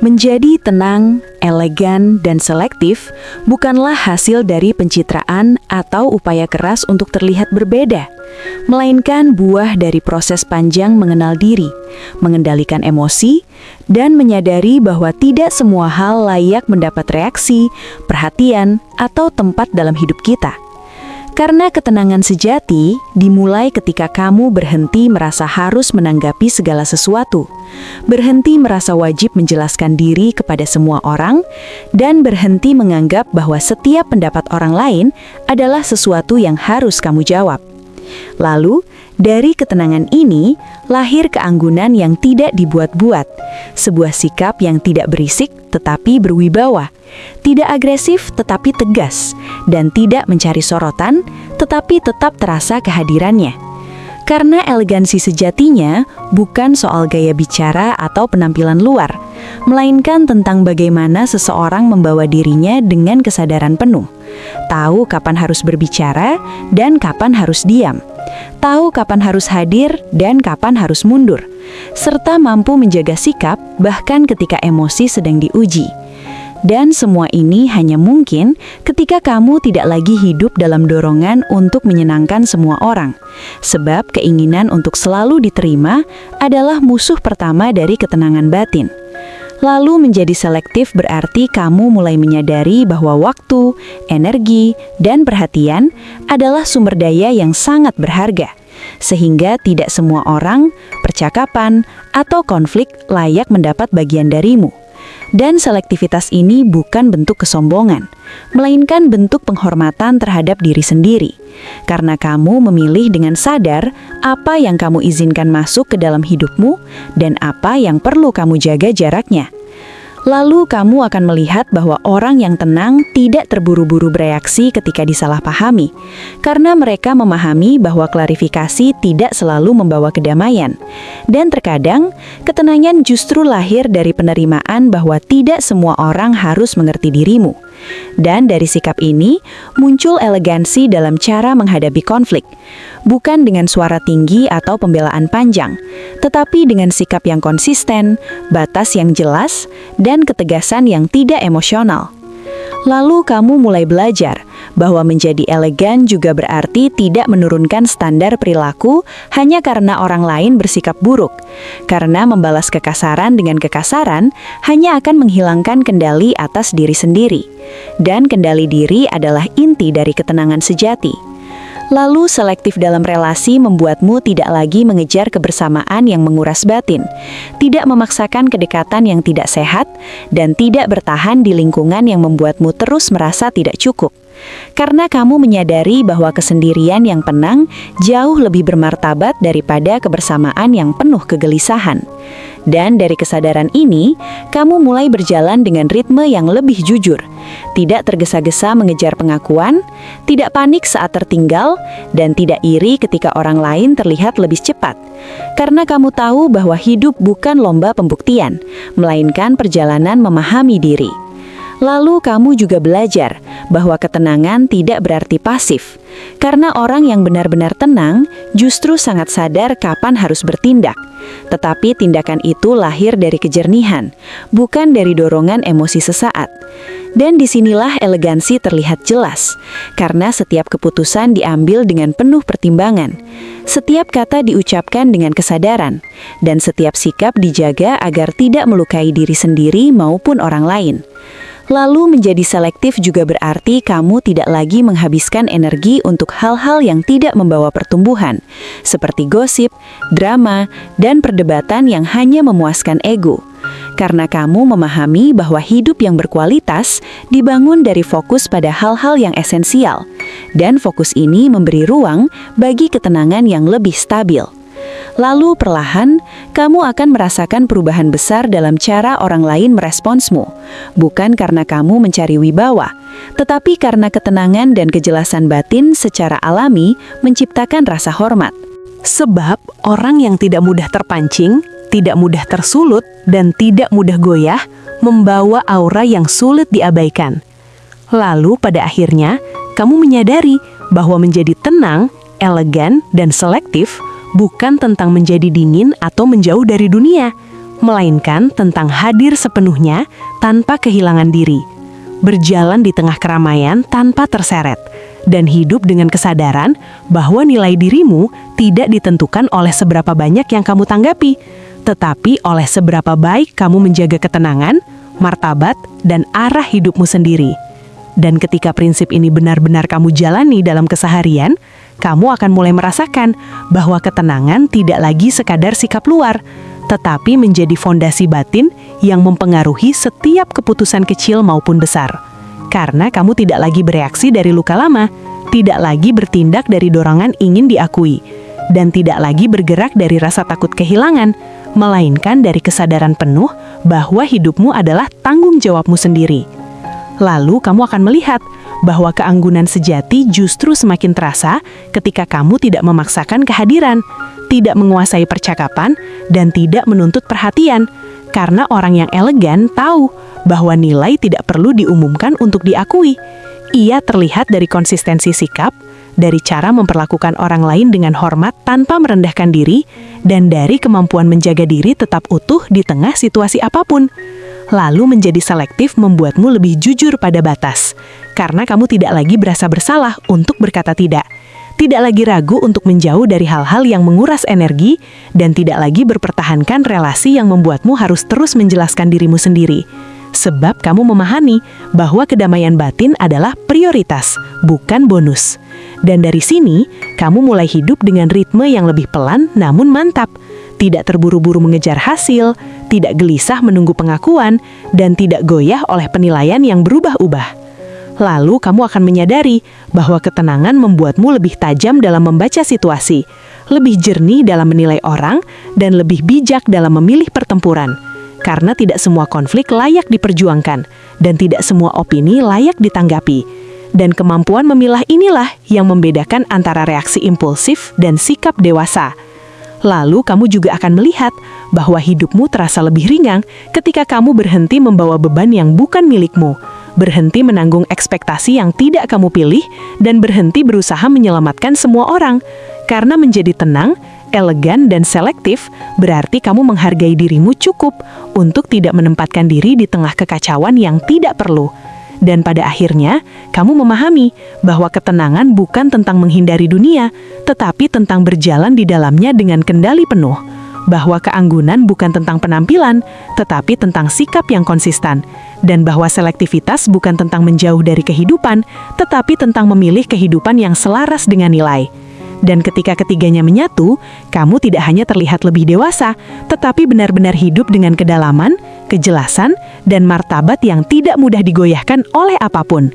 Menjadi tenang, elegan, dan selektif bukanlah hasil dari pencitraan atau upaya keras untuk terlihat berbeda, melainkan buah dari proses panjang mengenal diri, mengendalikan emosi, dan menyadari bahwa tidak semua hal layak mendapat reaksi, perhatian, atau tempat dalam hidup kita. Karena ketenangan sejati dimulai ketika kamu berhenti merasa harus menanggapi segala sesuatu, berhenti merasa wajib menjelaskan diri kepada semua orang, dan berhenti menganggap bahwa setiap pendapat orang lain adalah sesuatu yang harus kamu jawab. Lalu, dari ketenangan ini, lahir keanggunan yang tidak dibuat-buat, sebuah sikap yang tidak berisik tetapi berwibawa, tidak agresif tetapi tegas, dan tidak mencari sorotan tetapi tetap terasa kehadirannya. Karena elegansi sejatinya bukan soal gaya bicara atau penampilan luar, melainkan tentang bagaimana seseorang membawa dirinya dengan kesadaran penuh. Tahu kapan harus berbicara dan kapan harus diam. Tahu kapan harus hadir dan kapan harus mundur. Serta mampu menjaga sikap bahkan ketika emosi sedang diuji. Dan semua ini hanya mungkin ketika kamu tidak lagi hidup dalam dorongan untuk menyenangkan semua orang. Sebab keinginan untuk selalu diterima adalah musuh pertama dari ketenangan batin. Lalu menjadi selektif berarti kamu mulai menyadari bahwa waktu, energi, dan perhatian adalah sumber daya yang sangat berharga. Sehingga tidak semua orang, percakapan, atau konflik layak mendapat bagian darimu. Dan selektivitas ini bukan bentuk kesombongan, melainkan bentuk penghormatan terhadap diri sendiri. Karena kamu memilih dengan sadar apa yang kamu izinkan masuk ke dalam hidupmu dan apa yang perlu kamu jaga jaraknya. Lalu kamu akan melihat bahwa orang yang tenang tidak terburu-buru bereaksi ketika disalahpahami, karena mereka memahami bahwa klarifikasi tidak selalu membawa kedamaian. Dan terkadang, ketenangan justru lahir dari penerimaan bahwa tidak semua orang harus mengerti dirimu. Dan dari sikap ini, muncul elegansi dalam cara menghadapi konflik. Bukan dengan suara tinggi atau pembelaan panjang, tetapi dengan sikap yang konsisten, batas yang jelas, dan ketegasan yang tidak emosional. Lalu kamu mulai belajar bahwa menjadi elegan juga berarti tidak menurunkan standar perilaku hanya karena orang lain bersikap buruk. Karena membalas kekasaran dengan kekasaran hanya akan menghilangkan kendali atas diri sendiri. Dan kendali diri adalah inti dari ketenangan sejati. Lalu selektif dalam relasi membuatmu tidak lagi mengejar kebersamaan yang menguras batin, tidak memaksakan kedekatan yang tidak sehat, dan tidak bertahan di lingkungan yang membuatmu terus merasa tidak cukup. Karena kamu menyadari bahwa kesendirian yang tenang jauh lebih bermartabat daripada kebersamaan yang penuh kegelisahan. Dan dari kesadaran ini, kamu mulai berjalan dengan ritme yang lebih jujur. Tidak tergesa-gesa mengejar pengakuan, tidak panik saat tertinggal, dan tidak iri ketika orang lain terlihat lebih cepat. Karena kamu tahu bahwa hidup bukan lomba pembuktian, melainkan perjalanan memahami diri. Lalu kamu juga belajar bahwa ketenangan tidak berarti pasif. Karena orang yang benar-benar tenang justru sangat sadar kapan harus bertindak. Tetapi tindakan itu lahir dari kejernihan, bukan dari dorongan emosi sesaat. Dan disinilah elegansi terlihat jelas, karena setiap keputusan diambil dengan penuh pertimbangan. Setiap kata diucapkan dengan kesadaran, dan setiap sikap dijaga agar tidak melukai diri sendiri maupun orang lain. Lalu menjadi selektif juga berarti kamu tidak lagi menghabiskan energi untuk hal-hal yang tidak membawa pertumbuhan, seperti gosip, drama, dan perdebatan yang hanya memuaskan ego. Karena kamu memahami bahwa hidup yang berkualitas dibangun dari fokus pada hal-hal yang esensial, dan fokus ini memberi ruang bagi ketenangan yang lebih stabil. Lalu perlahan, kamu akan merasakan perubahan besar dalam cara orang lain meresponsmu. Bukan karena kamu mencari wibawa, tetapi karena ketenangan dan kejelasan batin secara alami menciptakan rasa hormat. Sebab orang yang tidak mudah terpancing, tidak mudah tersulut, dan tidak mudah goyah, membawa aura yang sulit diabaikan. Lalu pada akhirnya, kamu menyadari bahwa menjadi tenang, elegan, dan selektif bukan tentang menjadi dingin atau menjauh dari dunia, melainkan tentang hadir sepenuhnya tanpa kehilangan diri, berjalan di tengah keramaian tanpa terseret, dan hidup dengan kesadaran bahwa nilai dirimu tidak ditentukan oleh seberapa banyak yang kamu tanggapi, tetapi oleh seberapa baik kamu menjaga ketenangan, martabat, dan arah hidupmu sendiri. Dan ketika prinsip ini benar-benar kamu jalani dalam keseharian, kamu akan mulai merasakan bahwa ketenangan tidak lagi sekadar sikap luar, tetapi menjadi fondasi batin yang mempengaruhi setiap keputusan kecil maupun besar. Karena kamu tidak lagi bereaksi dari luka lama, tidak lagi bertindak dari dorongan ingin diakui, dan tidak lagi bergerak dari rasa takut kehilangan, melainkan dari kesadaran penuh bahwa hidupmu adalah tanggung jawabmu sendiri. Lalu kamu akan melihat bahwa keanggunan sejati justru semakin terasa ketika kamu tidak memaksakan kehadiran, tidak menguasai percakapan, dan tidak menuntut perhatian. Karena orang yang elegan tahu bahwa nilai tidak perlu diumumkan untuk diakui. Ia terlihat dari konsistensi sikap, dari cara memperlakukan orang lain dengan hormat tanpa merendahkan diri, dan dari kemampuan menjaga diri tetap utuh di tengah situasi apapun. Lalu menjadi selektif membuatmu lebih jujur pada batas, karena kamu tidak lagi berasa bersalah untuk berkata tidak, tidak lagi ragu untuk menjauh dari hal-hal yang menguras energi, dan tidak lagi berpertahankan relasi yang membuatmu harus terus menjelaskan dirimu sendiri. Sebab kamu memahami bahwa kedamaian batin adalah prioritas, bukan bonus. Dan dari sini, kamu mulai hidup dengan ritme yang lebih pelan namun mantap. Tidak terburu-buru mengejar hasil, tidak gelisah menunggu pengakuan, dan tidak goyah oleh penilaian yang berubah-ubah. Lalu kamu akan menyadari bahwa ketenangan membuatmu lebih tajam dalam membaca situasi, lebih jernih dalam menilai orang, dan lebih bijak dalam memilih pertempuran. Karena tidak semua konflik layak diperjuangkan, dan tidak semua opini layak ditanggapi. Dan kemampuan memilah inilah yang membedakan antara reaksi impulsif dan sikap dewasa. Lalu kamu juga akan melihat bahwa hidupmu terasa lebih ringan ketika kamu berhenti membawa beban yang bukan milikmu, berhenti menanggung ekspektasi yang tidak kamu pilih, dan berhenti berusaha menyelamatkan semua orang. Karena menjadi tenang, elegan, dan selektif berarti kamu menghargai dirimu cukup untuk tidak menempatkan diri di tengah kekacauan yang tidak perlu. Dan pada akhirnya, kamu memahami bahwa ketenangan bukan tentang menghindari dunia, tetapi tentang berjalan di dalamnya dengan kendali penuh. Bahwa keanggunan bukan tentang penampilan, tetapi tentang sikap yang konsisten. Dan bahwa selektivitas bukan tentang menjauh dari kehidupan, tetapi tentang memilih kehidupan yang selaras dengan nilai. Dan ketika ketiganya menyatu, kamu tidak hanya terlihat lebih dewasa, tetapi benar-benar hidup dengan kedalaman, kejelasan, dan martabat yang tidak mudah digoyahkan oleh apapun.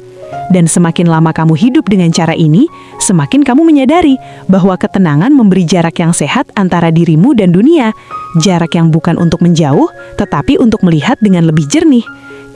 Dan semakin lama kamu hidup dengan cara ini, semakin kamu menyadari bahwa ketenangan memberi jarak yang sehat antara dirimu dan dunia, jarak yang bukan untuk menjauh, tetapi untuk melihat dengan lebih jernih.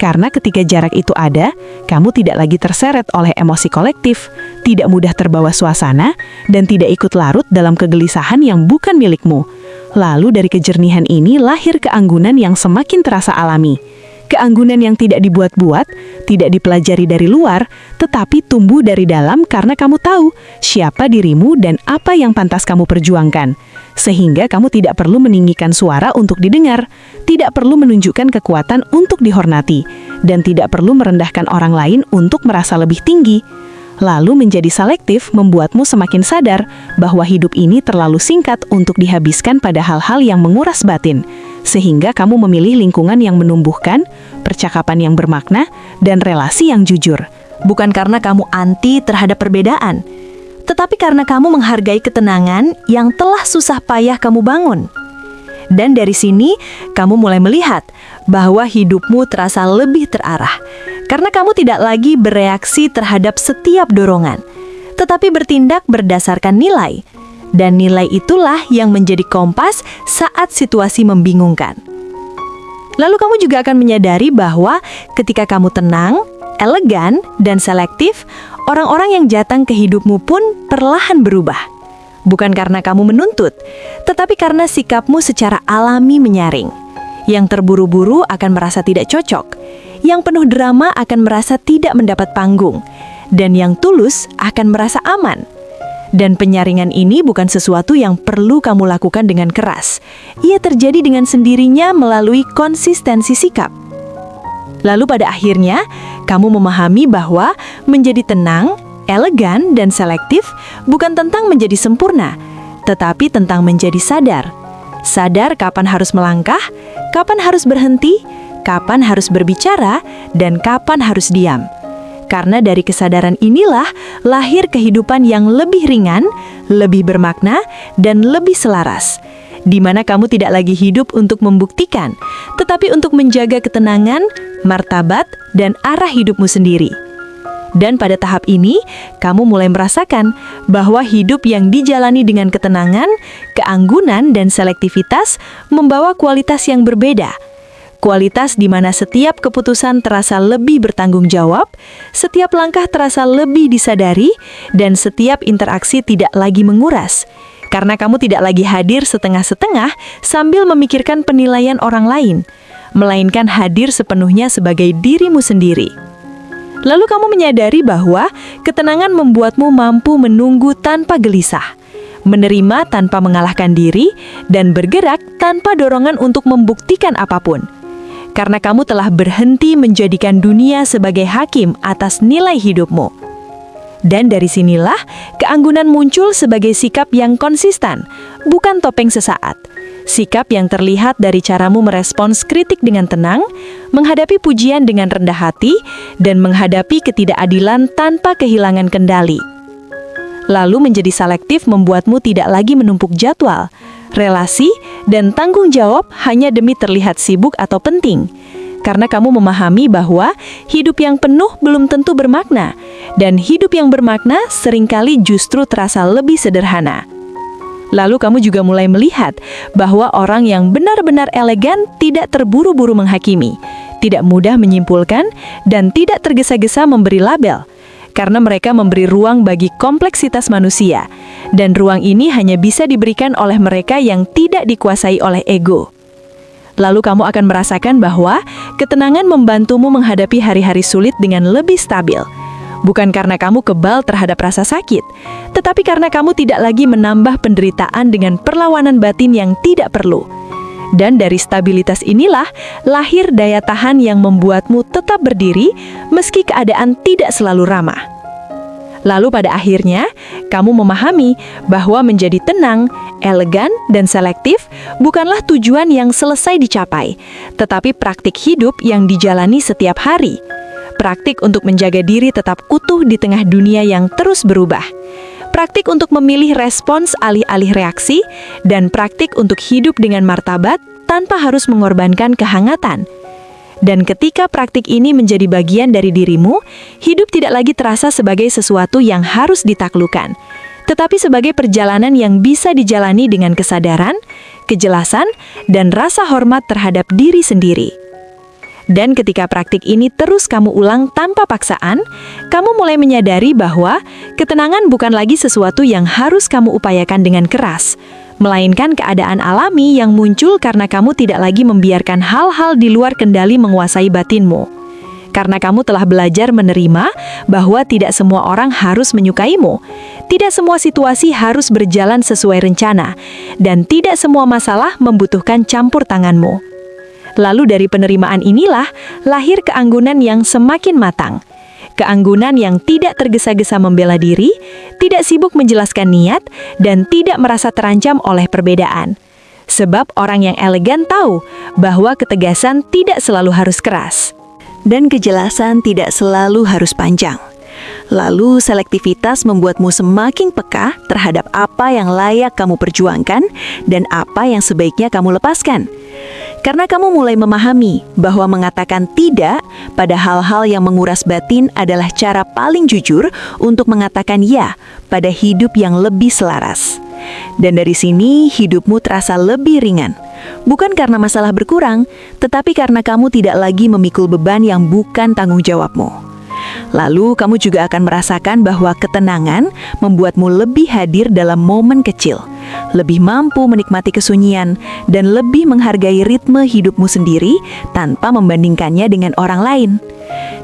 Karena ketika jarak itu ada, kamu tidak lagi terseret oleh emosi kolektif, tidak mudah terbawa suasana, dan tidak ikut larut dalam kegelisahan yang bukan milikmu. Lalu dari kejernihan ini lahir keanggunan yang semakin terasa alami. Keanggunan yang tidak dibuat-buat, tidak dipelajari dari luar, tetapi tumbuh dari dalam karena kamu tahu siapa dirimu dan apa yang pantas kamu perjuangkan. Sehingga kamu tidak perlu meninggikan suara untuk didengar, tidak perlu menunjukkan kekuatan untuk dihormati, dan tidak perlu merendahkan orang lain untuk merasa lebih tinggi. Lalu menjadi selektif membuatmu semakin sadar bahwa hidup ini terlalu singkat untuk dihabiskan pada hal-hal yang menguras batin, sehingga kamu memilih lingkungan yang menumbuhkan, percakapan yang bermakna, dan relasi yang jujur. Bukan karena kamu anti terhadap perbedaan, tetapi karena kamu menghargai ketenangan yang telah susah payah kamu bangun. Dan dari sini, kamu mulai melihat bahwa hidupmu terasa lebih terarah, karena kamu tidak lagi bereaksi terhadap setiap dorongan, tetapi bertindak berdasarkan nilai. Dan nilai itulah yang menjadi kompas saat situasi membingungkan. Lalu kamu juga akan menyadari bahwa ketika kamu tenang, elegan, dan selektif, orang-orang yang datang ke hidupmu pun perlahan berubah. Bukan karena kamu menuntut, tetapi karena sikapmu secara alami menyaring. Yang terburu-buru akan merasa tidak cocok, yang penuh drama akan merasa tidak mendapat panggung, dan yang tulus akan merasa aman. Dan penyaringan ini bukan sesuatu yang perlu kamu lakukan dengan keras. Ia terjadi dengan sendirinya melalui konsistensi sikap. Lalu pada akhirnya, kamu memahami bahwa menjadi tenang, elegan, dan selektif bukan tentang menjadi sempurna, tetapi tentang menjadi sadar. Sadar kapan harus melangkah, kapan harus berhenti, kapan harus berbicara, dan kapan harus diam. Karena dari kesadaran inilah lahir kehidupan yang lebih ringan, lebih bermakna, dan lebih selaras. Di mana kamu tidak lagi hidup untuk membuktikan, tetapi untuk menjaga ketenangan, martabat, dan arah hidupmu sendiri. Dan pada tahap ini, kamu mulai merasakan bahwa hidup yang dijalani dengan ketenangan, keanggunan, dan selektivitas membawa kualitas yang berbeda. Kualitas di mana setiap keputusan terasa lebih bertanggung jawab, setiap langkah terasa lebih disadari, dan setiap interaksi tidak lagi menguras. Karena kamu tidak lagi hadir setengah-setengah sambil memikirkan penilaian orang lain, melainkan hadir sepenuhnya sebagai dirimu sendiri. Lalu kamu menyadari bahwa ketenangan membuatmu mampu menunggu tanpa gelisah, menerima tanpa mengalahkan diri, dan bergerak tanpa dorongan untuk membuktikan apapun. Karena kamu telah berhenti menjadikan dunia sebagai hakim atas nilai hidupmu. Dan dari sinilah keanggunan muncul sebagai sikap yang konsisten, bukan topeng sesaat. Sikap yang terlihat dari caramu merespons kritik dengan tenang, menghadapi pujian dengan rendah hati, dan menghadapi ketidakadilan tanpa kehilangan kendali. Lalu menjadi selektif membuatmu tidak lagi menumpuk jadwal, relasi, dan tanggung jawab hanya demi terlihat sibuk atau penting. Karena kamu memahami bahwa hidup yang penuh belum tentu bermakna, dan hidup yang bermakna seringkali justru terasa lebih sederhana. Lalu kamu juga mulai melihat bahwa orang yang benar-benar elegan tidak terburu-buru menghakimi, tidak mudah menyimpulkan, dan tidak tergesa-gesa memberi label. Karena mereka memberi ruang bagi kompleksitas manusia, dan ruang ini hanya bisa diberikan oleh mereka yang tidak dikuasai oleh ego. Lalu kamu akan merasakan bahwa ketenangan membantumu menghadapi hari-hari sulit dengan lebih stabil. Bukan karena kamu kebal terhadap rasa sakit, tetapi karena kamu tidak lagi menambah penderitaan dengan perlawanan batin yang tidak perlu. Dan dari stabilitas inilah lahir daya tahan yang membuatmu tetap berdiri meski keadaan tidak selalu ramah. Lalu pada akhirnya, kamu memahami bahwa menjadi tenang, elegan, dan selektif bukanlah tujuan yang selesai dicapai, tetapi praktik hidup yang dijalani setiap hari. Praktik untuk menjaga diri tetap utuh di tengah dunia yang terus berubah. Praktik untuk memilih respons alih-alih reaksi, dan praktik untuk hidup dengan martabat tanpa harus mengorbankan kehangatan. Dan ketika praktik ini menjadi bagian dari dirimu, hidup tidak lagi terasa sebagai sesuatu yang harus ditaklukkan, tetapi sebagai perjalanan yang bisa dijalani dengan kesadaran, kejelasan, dan rasa hormat terhadap diri sendiri. Dan ketika praktik ini terus kamu ulang tanpa paksaan, kamu mulai menyadari bahwa ketenangan bukan lagi sesuatu yang harus kamu upayakan dengan keras, melainkan keadaan alami yang muncul karena kamu tidak lagi membiarkan hal-hal di luar kendali menguasai batinmu. Karena kamu telah belajar menerima bahwa tidak semua orang harus menyukaimu, tidak semua situasi harus berjalan sesuai rencana, dan tidak semua masalah membutuhkan campur tanganmu. Lalu dari penerimaan inilah lahir keanggunan yang semakin matang. Keanggunan yang tidak tergesa-gesa membela diri, tidak sibuk menjelaskan niat, dan tidak merasa terancam oleh perbedaan. Sebab orang yang elegan tahu bahwa ketegasan tidak selalu harus keras, dan kejelasan tidak selalu harus panjang. Lalu selektivitas membuatmu semakin peka terhadap apa yang layak kamu perjuangkan dan apa yang sebaiknya kamu lepaskan. Karena kamu mulai memahami bahwa mengatakan tidak pada hal-hal yang menguras batin adalah cara paling jujur untuk mengatakan ya pada hidup yang lebih selaras. Dan dari sini hidupmu terasa lebih ringan. Bukan karena masalah berkurang, tetapi karena kamu tidak lagi memikul beban yang bukan tanggung jawabmu. Lalu kamu juga akan merasakan bahwa ketenangan membuatmu lebih hadir dalam momen kecil, lebih mampu menikmati kesunyian, dan lebih menghargai ritme hidupmu sendiri tanpa membandingkannya dengan orang lain.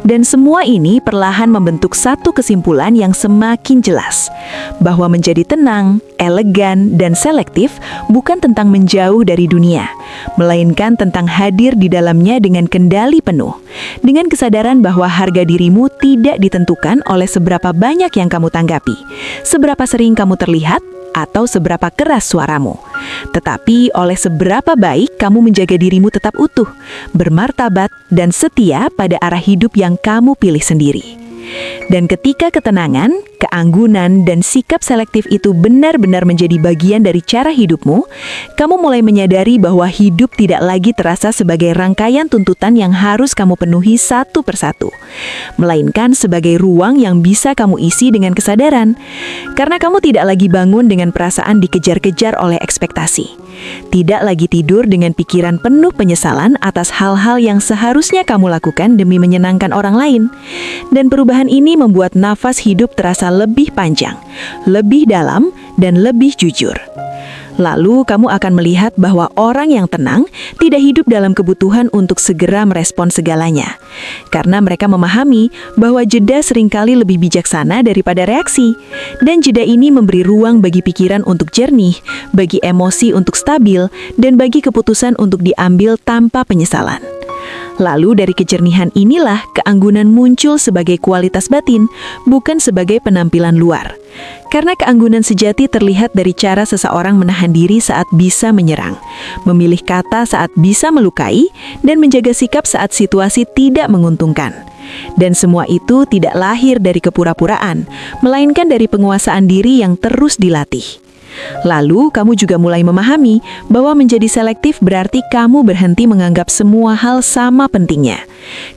Dan semua ini perlahan membentuk satu kesimpulan yang semakin jelas, bahwa menjadi tenang, elegan, dan selektif bukan tentang menjauh dari dunia, melainkan tentang hadir di dalamnya dengan kendali penuh, dengan kesadaran bahwa harga dirimu tidak ditentukan oleh seberapa banyak yang kamu tanggapi, seberapa sering kamu terlihat, atau seberapa keras suaramu, tetapi oleh seberapa baik kamu menjaga dirimu tetap utuh, bermartabat, dan setia pada arah hidup yang kamu pilih sendiri. Dan ketika ketenangan, keanggunan, dan sikap selektif itu benar-benar menjadi bagian dari cara hidupmu, kamu mulai menyadari bahwa hidup tidak lagi terasa sebagai rangkaian tuntutan yang harus kamu penuhi satu persatu, melainkan sebagai ruang yang bisa kamu isi dengan kesadaran, karena kamu tidak lagi bangun dengan perasaan dikejar-kejar oleh ekspektasi. Tidak lagi tidur dengan pikiran penuh penyesalan atas hal-hal yang seharusnya kamu lakukan demi menyenangkan orang lain. Dan perubahan ini membuat nafas hidup terasa lebih panjang, lebih dalam, dan lebih jujur. Lalu kamu akan melihat bahwa orang yang tenang tidak hidup dalam kebutuhan untuk segera merespon segalanya. Karena mereka memahami bahwa jeda seringkali lebih bijaksana daripada reaksi. Dan jeda ini memberi ruang bagi pikiran untuk jernih, bagi emosi untuk stabil, dan bagi keputusan untuk diambil tanpa penyesalan. Lalu dari kejernihan inilah keanggunan muncul sebagai kualitas batin, bukan sebagai penampilan luar. Karena keanggunan sejati terlihat dari cara seseorang menahan diri saat bisa menyerang, memilih kata saat bisa melukai, dan menjaga sikap saat situasi tidak menguntungkan. Dan semua itu tidak lahir dari kepura-puraan, melainkan dari penguasaan diri yang terus dilatih. Lalu kamu juga mulai memahami bahwa menjadi selektif berarti kamu berhenti menganggap semua hal sama pentingnya.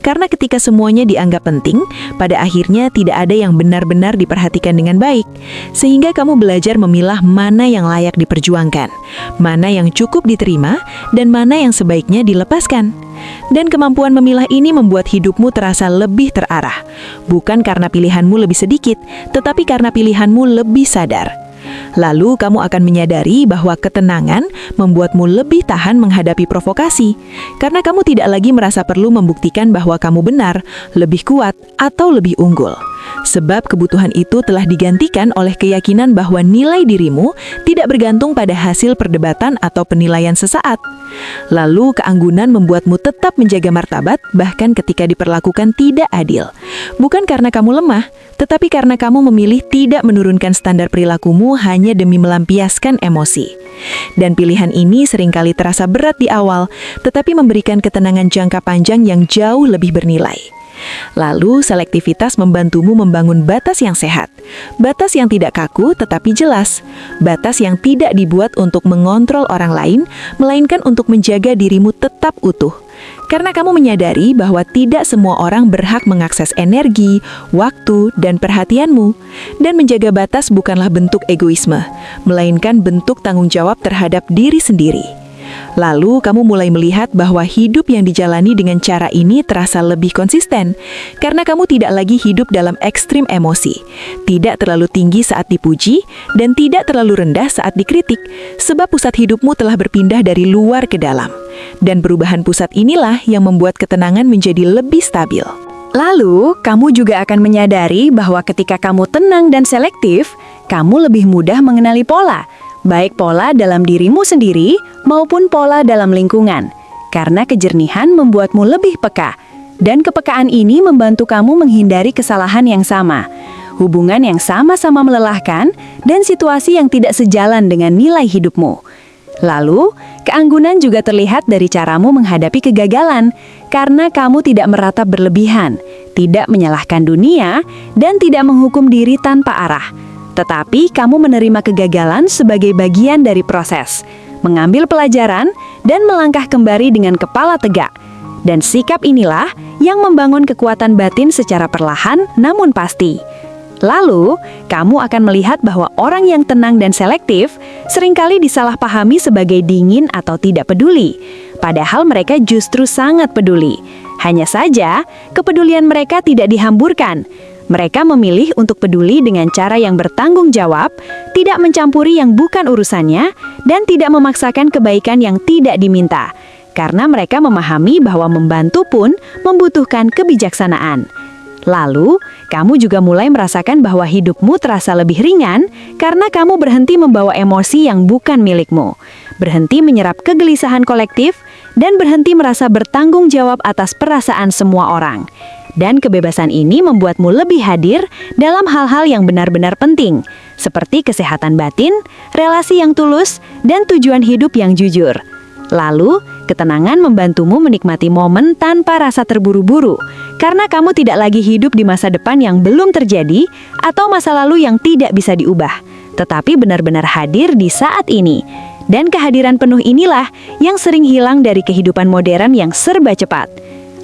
Karena ketika semuanya dianggap penting, pada akhirnya tidak ada yang benar-benar diperhatikan dengan baik. Sehingga kamu belajar memilah mana yang layak diperjuangkan, mana yang cukup diterima, dan mana yang sebaiknya dilepaskan. Dan kemampuan memilah ini membuat hidupmu terasa lebih terarah. Bukan karena pilihanmu lebih sedikit, tetapi karena pilihanmu lebih sadar. Lalu kamu akan menyadari bahwa ketenangan membuatmu lebih tahan menghadapi provokasi, karena kamu tidak lagi merasa perlu membuktikan bahwa kamu benar, lebih kuat, atau lebih unggul. Sebab kebutuhan itu telah digantikan oleh keyakinan bahwa nilai dirimu tidak bergantung pada hasil perdebatan atau penilaian sesaat. Lalu keanggunan membuatmu tetap menjaga martabat bahkan ketika diperlakukan tidak adil. Bukan karena kamu lemah, tetapi karena kamu memilih tidak menurunkan standar perilakumu hanya demi melampiaskan emosi. Dan pilihan ini seringkali terasa berat di awal, tetapi memberikan ketenangan jangka panjang yang jauh lebih bernilai. Lalu, selektivitas membantumu membangun batas yang sehat. Batas yang tidak kaku tetapi jelas. Batas yang tidak dibuat untuk mengontrol orang lain, melainkan untuk menjaga dirimu tetap utuh. Karena kamu menyadari bahwa tidak semua orang berhak mengakses energi, waktu, dan perhatianmu. Dan menjaga batas bukanlah bentuk egoisme, melainkan bentuk tanggung jawab terhadap diri sendiri. Lalu kamu mulai melihat bahwa hidup yang dijalani dengan cara ini terasa lebih konsisten, karena kamu tidak lagi hidup dalam ekstrim emosi, tidak terlalu tinggi saat dipuji, dan tidak terlalu rendah saat dikritik, sebab pusat hidupmu telah berpindah dari luar ke dalam. Dan perubahan pusat inilah yang membuat ketenangan menjadi lebih stabil. Lalu, kamu juga akan menyadari bahwa ketika kamu tenang dan selektif, kamu lebih mudah mengenali pola, baik pola dalam dirimu sendiri maupun pola dalam lingkungan. Karena kejernihan membuatmu lebih peka, dan kepekaan ini membantu kamu menghindari kesalahan yang sama, hubungan yang sama-sama melelahkan, dan situasi yang tidak sejalan dengan nilai hidupmu. Lalu, keanggunan juga terlihat dari caramu menghadapi kegagalan, karena kamu tidak meratap berlebihan, tidak menyalahkan dunia, dan tidak menghukum diri tanpa arah. Tetapi kamu menerima kegagalan sebagai bagian dari proses, mengambil pelajaran, dan melangkah kembali dengan kepala tegak. Dan sikap inilah yang membangun kekuatan batin secara perlahan namun pasti. Lalu, kamu akan melihat bahwa orang yang tenang dan selektif seringkali disalahpahami sebagai dingin atau tidak peduli. Padahal mereka justru sangat peduli. Hanya saja, kepedulian mereka tidak dihamburkan. Mereka memilih untuk peduli dengan cara yang bertanggung jawab, tidak mencampuri yang bukan urusannya, dan tidak memaksakan kebaikan yang tidak diminta. Karena mereka memahami bahwa membantu pun membutuhkan kebijaksanaan. Lalu, kamu juga mulai merasakan bahwa hidupmu terasa lebih ringan karena kamu berhenti membawa emosi yang bukan milikmu, berhenti menyerap kegelisahan kolektif, dan berhenti merasa bertanggung jawab atas perasaan semua orang. Dan kebebasan ini membuatmu lebih hadir dalam hal-hal yang benar-benar penting, seperti kesehatan batin, relasi yang tulus, dan tujuan hidup yang jujur. Lalu, ketenangan membantumu menikmati momen tanpa rasa terburu-buru, karena kamu tidak lagi hidup di masa depan yang belum terjadi atau masa lalu yang tidak bisa diubah, tetapi benar-benar hadir di saat ini. Dan kehadiran penuh inilah yang sering hilang dari kehidupan modern yang serba cepat.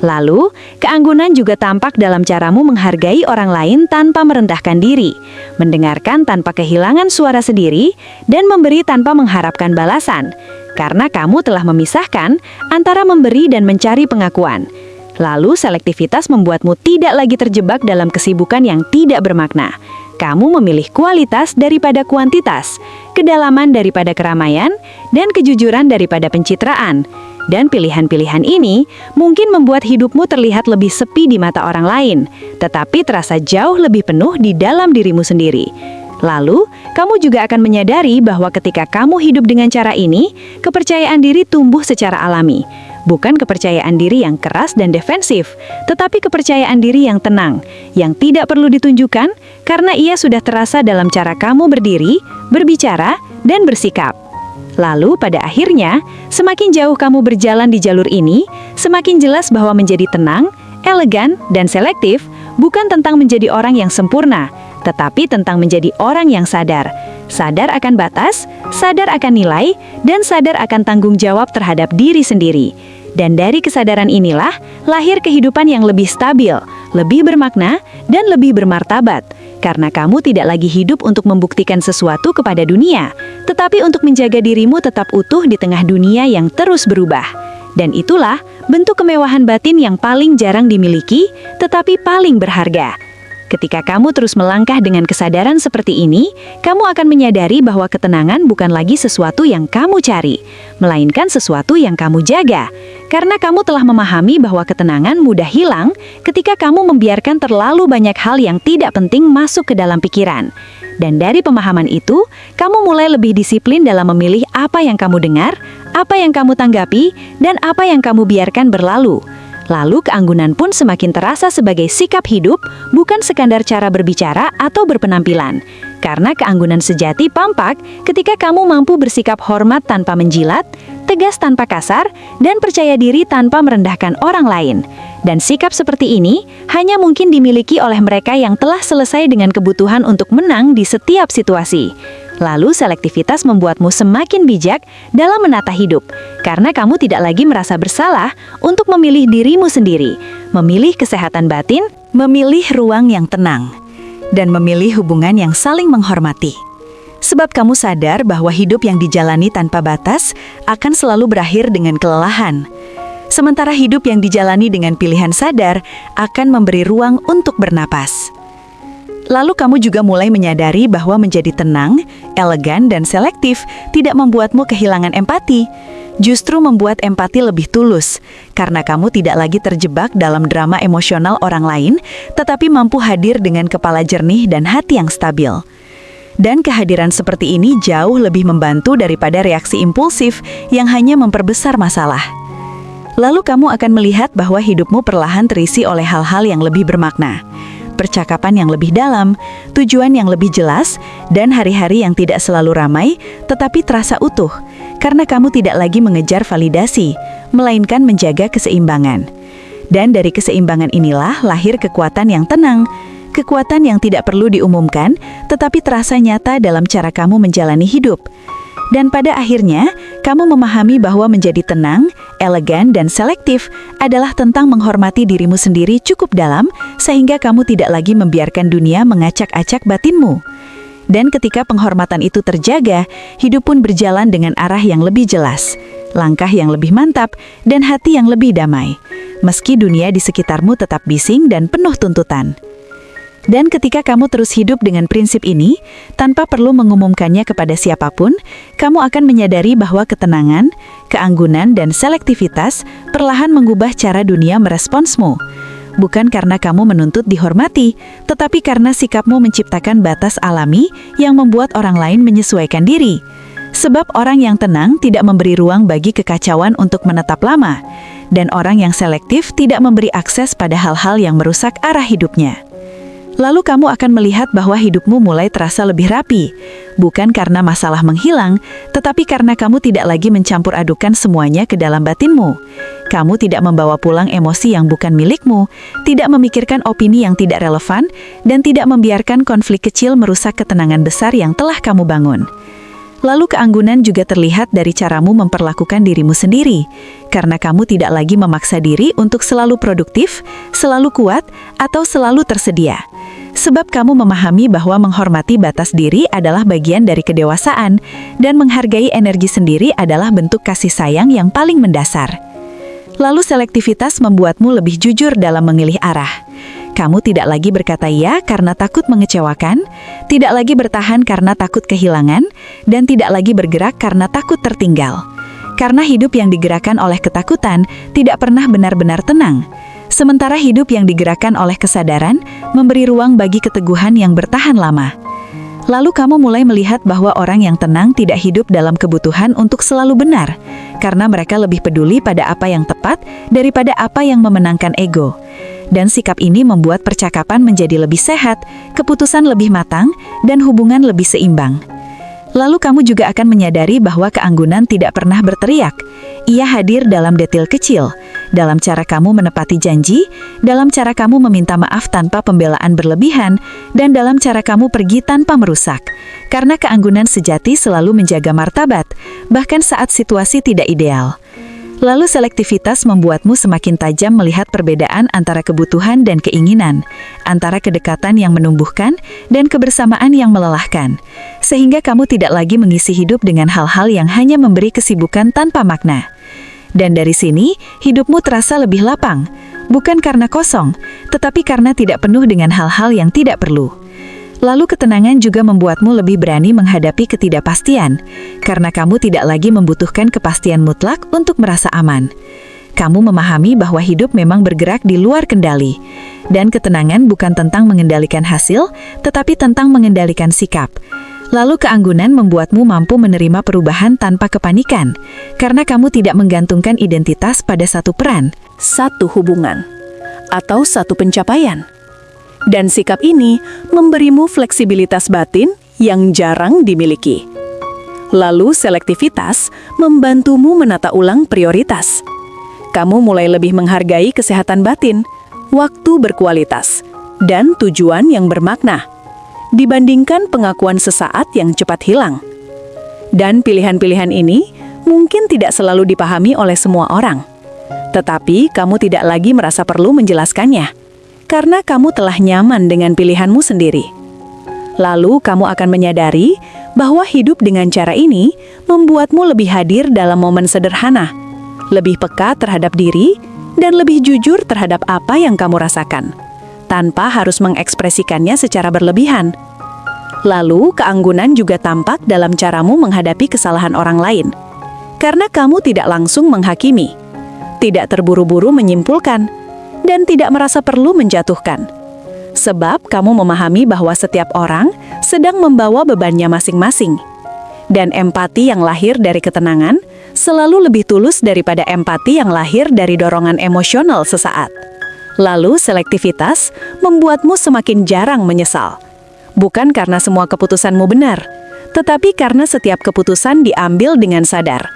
Lalu, keanggunan juga tampak dalam caramu menghargai orang lain tanpa merendahkan diri, mendengarkan tanpa kehilangan suara sendiri, dan memberi tanpa mengharapkan balasan. Karena kamu telah memisahkan antara memberi dan mencari pengakuan. Lalu selektivitas membuatmu tidak lagi terjebak dalam kesibukan yang tidak bermakna. Kamu memilih kualitas daripada kuantitas, kedalaman daripada keramaian, dan kejujuran daripada pencitraan. Dan pilihan-pilihan ini mungkin membuat hidupmu terlihat lebih sepi di mata orang lain, tetapi terasa jauh lebih penuh di dalam dirimu sendiri. Lalu, kamu juga akan menyadari bahwa ketika kamu hidup dengan cara ini, kepercayaan diri tumbuh secara alami. Bukan kepercayaan diri yang keras dan defensif, tetapi kepercayaan diri yang tenang, yang tidak perlu ditunjukkan karena ia sudah terasa dalam cara kamu berdiri, berbicara, dan bersikap. Lalu, pada akhirnya, semakin jauh kamu berjalan di jalur ini, semakin jelas bahwa menjadi tenang, elegan, dan selektif bukan tentang menjadi orang yang sempurna, tetapi tentang menjadi orang yang sadar. Sadar akan batas, sadar akan nilai, dan sadar akan tanggung jawab terhadap diri sendiri. Dan dari kesadaran inilah, lahir kehidupan yang lebih stabil, lebih bermakna, dan lebih bermartabat. Karena kamu tidak lagi hidup untuk membuktikan sesuatu kepada dunia, tetapi untuk menjaga dirimu tetap utuh di tengah dunia yang terus berubah. Dan itulah bentuk kemewahan batin yang paling jarang dimiliki, tetapi paling berharga. Ketika kamu terus melangkah dengan kesadaran seperti ini, kamu akan menyadari bahwa ketenangan bukan lagi sesuatu yang kamu cari, melainkan sesuatu yang kamu jaga. Karena kamu telah memahami bahwa ketenangan mudah hilang ketika kamu membiarkan terlalu banyak hal yang tidak penting masuk ke dalam pikiran. Dan dari pemahaman itu, kamu mulai lebih disiplin dalam memilih apa yang kamu dengar, apa yang kamu tanggapi, dan apa yang kamu biarkan berlalu. Lalu keanggunan pun semakin terasa sebagai sikap hidup, bukan sekadar cara berbicara atau berpenampilan. Karena keanggunan sejati tampak ketika kamu mampu bersikap hormat tanpa menjilat, tegas tanpa kasar, dan percaya diri tanpa merendahkan orang lain. Dan sikap seperti ini hanya mungkin dimiliki oleh mereka yang telah selesai dengan kebutuhan untuk menang di setiap situasi. Lalu selektivitas membuatmu semakin bijak dalam menata hidup, karena kamu tidak lagi merasa bersalah untuk memilih dirimu sendiri, memilih kesehatan batin, memilih ruang yang tenang, dan memilih hubungan yang saling menghormati. Sebab kamu sadar bahwa hidup yang dijalani tanpa batas akan selalu berakhir dengan kelelahan. Sementara hidup yang dijalani dengan pilihan sadar akan memberi ruang untuk bernapas. Lalu kamu juga mulai menyadari bahwa menjadi tenang, elegan, dan selektif tidak membuatmu kehilangan empati. Justru membuat empati lebih tulus, karena kamu tidak lagi terjebak dalam drama emosional orang lain, tetapi mampu hadir dengan kepala jernih dan hati yang stabil. Dan kehadiran seperti ini jauh lebih membantu daripada reaksi impulsif yang hanya memperbesar masalah. Lalu kamu akan melihat bahwa hidupmu perlahan terisi oleh hal-hal yang lebih bermakna, percakapan yang lebih dalam, tujuan yang lebih jelas, dan hari-hari yang tidak selalu ramai, tetapi terasa utuh, karena kamu tidak lagi mengejar validasi, melainkan menjaga keseimbangan. Dan dari keseimbangan inilah lahir kekuatan yang tenang, kekuatan yang tidak perlu diumumkan, tetapi terasa nyata dalam cara kamu menjalani hidup. Dan pada akhirnya, kamu memahami bahwa menjadi tenang, elegan, dan selektif adalah tentang menghormati dirimu sendiri cukup dalam, sehingga kamu tidak lagi membiarkan dunia mengacak-acak batinmu. Dan ketika penghormatan itu terjaga, hidup pun berjalan dengan arah yang lebih jelas, langkah yang lebih mantap, dan hati yang lebih damai. Meski dunia di sekitarmu tetap bising dan penuh tuntutan. Dan ketika kamu terus hidup dengan prinsip ini, tanpa perlu mengumumkannya kepada siapapun, kamu akan menyadari bahwa ketenangan, keanggunan, dan selektivitas perlahan mengubah cara dunia meresponsmu. bukan karena kamu menuntut dihormati, tetapi karena sikapmu menciptakan batas alami yang membuat orang lain menyesuaikan diri. Sebab orang yang tenang tidak memberi ruang bagi kekacauan untuk menetap lama, dan orang yang selektif tidak memberi akses pada hal-hal yang merusak arah hidupnya. Lalu kamu akan melihat bahwa hidupmu mulai terasa lebih rapi, bukan karena masalah menghilang, tetapi karena kamu tidak lagi mencampur adukan semuanya ke dalam batinmu. Kamu tidak membawa pulang emosi yang bukan milikmu, tidak memikirkan opini yang tidak relevan, dan tidak membiarkan konflik kecil merusak ketenangan besar yang telah kamu bangun. Lalu keanggunan juga terlihat dari caramu memperlakukan dirimu sendiri, karena kamu tidak lagi memaksa diri untuk selalu produktif, selalu kuat, atau selalu tersedia. Sebab kamu memahami bahwa menghormati batas diri adalah bagian dari kedewasaan, dan menghargai energi sendiri adalah bentuk kasih sayang yang paling mendasar. Lalu selektivitas membuatmu lebih jujur dalam memilih arah. Kamu tidak lagi berkata ya karena takut mengecewakan, tidak lagi bertahan karena takut kehilangan, dan tidak lagi bergerak karena takut tertinggal. Karena hidup yang digerakkan oleh ketakutan tidak pernah benar-benar tenang. Sementara hidup yang digerakkan oleh kesadaran memberi ruang bagi keteguhan yang bertahan lama. Lalu kamu mulai melihat bahwa orang yang tenang tidak hidup dalam kebutuhan untuk selalu benar, karena mereka lebih peduli pada apa yang tepat daripada apa yang memenangkan ego. Dan sikap ini membuat percakapan menjadi lebih sehat, keputusan lebih matang, dan hubungan lebih seimbang. Lalu kamu juga akan menyadari bahwa keanggunan tidak pernah berteriak. Ia hadir dalam detail kecil, dalam cara kamu menepati janji, dalam cara kamu meminta maaf tanpa pembelaan berlebihan, dan dalam cara kamu pergi tanpa merusak. Karena keanggunan sejati selalu menjaga martabat, bahkan saat situasi tidak ideal. Lalu selektivitas membuatmu semakin tajam melihat perbedaan antara kebutuhan dan keinginan, antara kedekatan yang menumbuhkan dan kebersamaan yang melelahkan, sehingga kamu tidak lagi mengisi hidup dengan hal-hal yang hanya memberi kesibukan tanpa makna. Dan dari sini, hidupmu terasa lebih lapang, bukan karena kosong, tetapi karena tidak penuh dengan hal-hal yang tidak perlu. Lalu ketenangan juga membuatmu lebih berani menghadapi ketidakpastian, karena kamu tidak lagi membutuhkan kepastian mutlak untuk merasa aman. Kamu memahami bahwa hidup memang bergerak di luar kendali, dan ketenangan bukan tentang mengendalikan hasil, tetapi tentang mengendalikan sikap. Lalu keanggunan membuatmu mampu menerima perubahan tanpa kepanikan, karena kamu tidak menggantungkan identitas pada satu peran, Satu hubungan, atau satu pencapaian. Dan sikap ini memberimu fleksibilitas batin yang jarang dimiliki. Lalu selektivitas membantumu menata ulang prioritas. Kamu mulai lebih menghargai kesehatan batin, waktu berkualitas, dan tujuan yang bermakna, dibandingkan pengakuan sesaat yang cepat hilang. Dan pilihan-pilihan ini mungkin tidak selalu dipahami oleh semua orang. Tetapi kamu tidak lagi merasa perlu menjelaskannya, karena kamu telah nyaman dengan pilihanmu sendiri. Lalu kamu akan menyadari bahwa hidup dengan cara ini membuatmu lebih hadir dalam momen sederhana, lebih peka terhadap diri, dan lebih jujur terhadap apa yang kamu rasakan, tanpa harus mengekspresikannya secara berlebihan. Lalu keanggunan juga tampak dalam caramu menghadapi kesalahan orang lain, karena kamu tidak langsung menghakimi, tidak terburu-buru menyimpulkan, dan tidak merasa perlu menjatuhkan. Sebab kamu memahami bahwa setiap orang sedang membawa bebannya masing-masing. Dan empati yang lahir dari ketenangan selalu lebih tulus daripada empati yang lahir dari dorongan emosional sesaat. Lalu selektivitas membuatmu semakin jarang menyesal. Bukan karena semua keputusanmu benar, tetapi karena setiap keputusan diambil dengan sadar.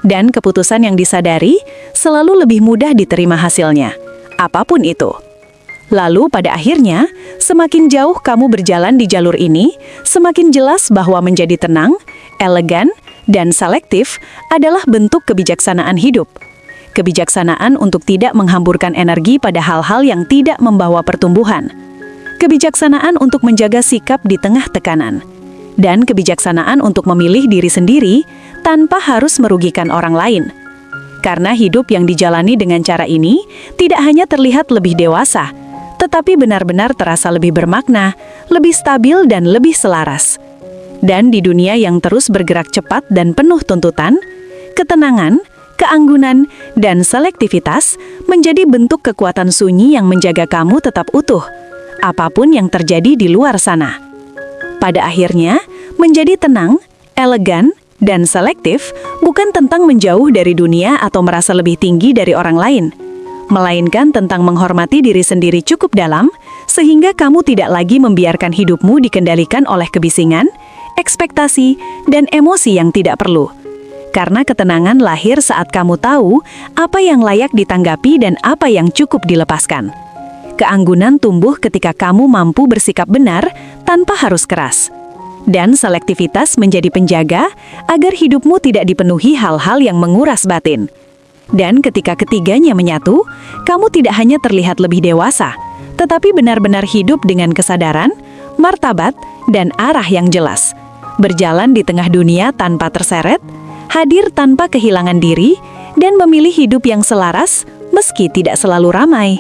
Dan keputusan yang disadari selalu lebih mudah diterima hasilnya, apapun itu. Lalu pada akhirnya, semakin jauh kamu berjalan di jalur ini, semakin jelas bahwa menjadi tenang, elegan, dan selektif adalah bentuk kebijaksanaan hidup. Kebijaksanaan untuk tidak menghamburkan energi pada hal-hal yang tidak membawa pertumbuhan. Kebijaksanaan untuk menjaga sikap di tengah tekanan. Dan kebijaksanaan untuk memilih diri sendiri tanpa harus merugikan orang lain. Karena hidup yang dijalani dengan cara ini tidak hanya terlihat lebih dewasa, tetapi benar-benar terasa lebih bermakna, lebih stabil dan lebih selaras. Dan di dunia yang terus bergerak cepat dan penuh tuntutan, ketenangan, keanggunan, dan selektivitas menjadi bentuk kekuatan sunyi yang menjaga kamu tetap utuh, apapun yang terjadi di luar sana. Pada akhirnya, menjadi tenang, elegan, dan selektif bukan tentang menjauh dari dunia atau merasa lebih tinggi dari orang lain, melainkan tentang menghormati diri sendiri cukup dalam, sehingga kamu tidak lagi membiarkan hidupmu dikendalikan oleh kebisingan, ekspektasi, dan emosi yang tidak perlu. Karena ketenangan lahir saat kamu tahu apa yang layak ditanggapi dan apa yang cukup dilepaskan. Keanggunan tumbuh ketika kamu mampu bersikap benar tanpa harus keras. Dan selektivitas menjadi penjaga agar hidupmu tidak dipenuhi hal-hal yang menguras batin. Dan ketika ketiganya menyatu, kamu tidak hanya terlihat lebih dewasa, tetapi benar-benar hidup dengan kesadaran, martabat, dan arah yang jelas. Berjalan di tengah dunia tanpa terseret, hadir tanpa kehilangan diri, dan memilih hidup yang selaras meski tidak selalu ramai.